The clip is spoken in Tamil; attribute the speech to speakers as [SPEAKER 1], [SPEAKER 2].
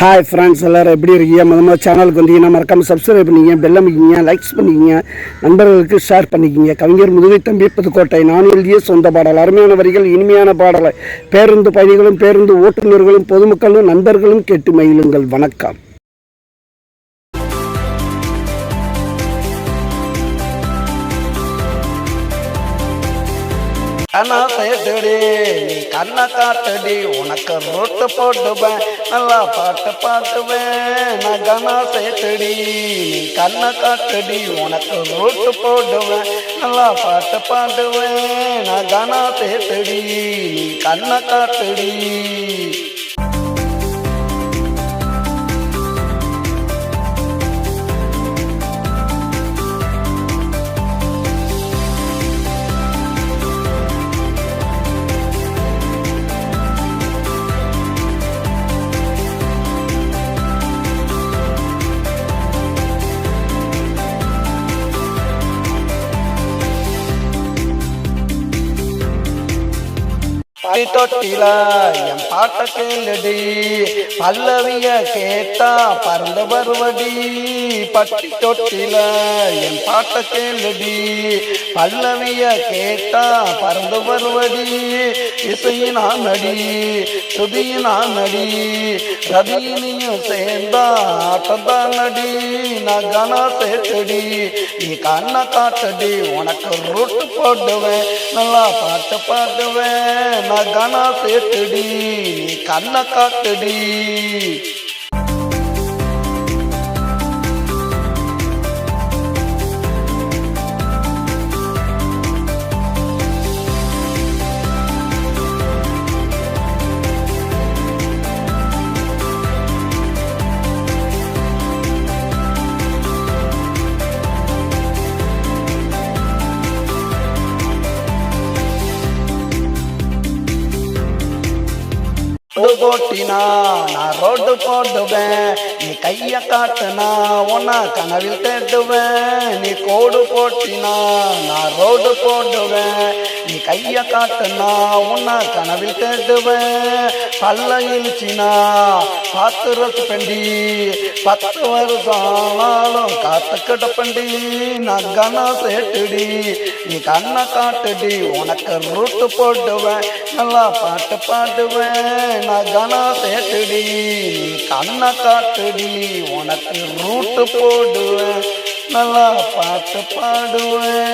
[SPEAKER 1] ஹாய் ஃப்ரெண்ட்ஸ், எல்லோரும் எப்படி இருக்கீங்க? முதல்ல சேனலுக்கு வந்தீங்கன்னா மறக்காமல் சப்ஸ்கிரைப் பண்ணிக்கிங்க, பெல் அமைக்கிங்க, லைக்ஸ் பண்ணிக்கிங்க, நண்பர்களுக்கு ஷேர் பண்ணிக்கிங்க. கவிஞர் முதுகை தம்பி புதுக்கோட்டை. நான் எழுதிய சொந்த பாடல். அருமையான வரிகள், இனிமையான பாடலை பேருந்து பயணிகளும் பேருந்து ஓட்டுநர்களும் பொதுமக்களும் நண்பர்களும் கேட்டு மகிழுங்கள். வணக்கம்.
[SPEAKER 2] கண்ணா தேடி நீ கண்ணை காட்டடி, உனக்கு ரோட்டு போட்டுவேன், நல்லா பாட்டு பாட்டுவேன். நான் கண்ணா தேடி நீ கண்ணை காட்டடி, உனக்கு ரோட்டு போடுவேன், நல்லா பாட்டு பாடுவேன். நான் கண்ணா தேடி நீ கண்ணை காட்டடி. தொட்டில என் பாட்ட கேளுடி, பல்லவிய கேட்டா பறந்து வருவடி. பட்டி தொட்டில என் பாட்ட கேளுடி, பல்லவிய கேட்டா பறந்து வருவடி. இசையினா நடி, சுதியினா நடி, ரதியினையும் சேர்ந்தா ஆட்டந்தான் நடி. நான் கனா சேர்த்தடி, நீ கண்ணை காட்டடி, உனக்கு ரூட்டு போடுவேன், நல்லா பாட்டு பாடுவேன். நான் கனா சேர்த்தடி, நீ கண்ணை காட்டடி. போட்டினா நான் ரோடு போடுவேன், நீ கைய காட்டுனா உன்ன கனவில் தேடுவேன். நீ கோடு போட்டினா நான் ரோடு போடுவேன், நீ கைய காட்டுனா உன்ன கனவில் தேடுவேன். பல்ல இழுச்சினா பார்த்து ரசிப்பண்டி, 10 வருஷம் ஆனாலும் காத்து கிடப்பண்டி. நான் கனா சேட்டுடி, நீ கண்ணை காட்டுடி, உனக்கு ரூட்டு போடுவேன், நல்லா பாட்டு பாடுவேன். நான் கனா சேட்டுடி, நீ கண்ணை காட்டுடி, உனக்கு ரூட்டு போடுவேன், நல்லா பாட்டு பாடுவேன்.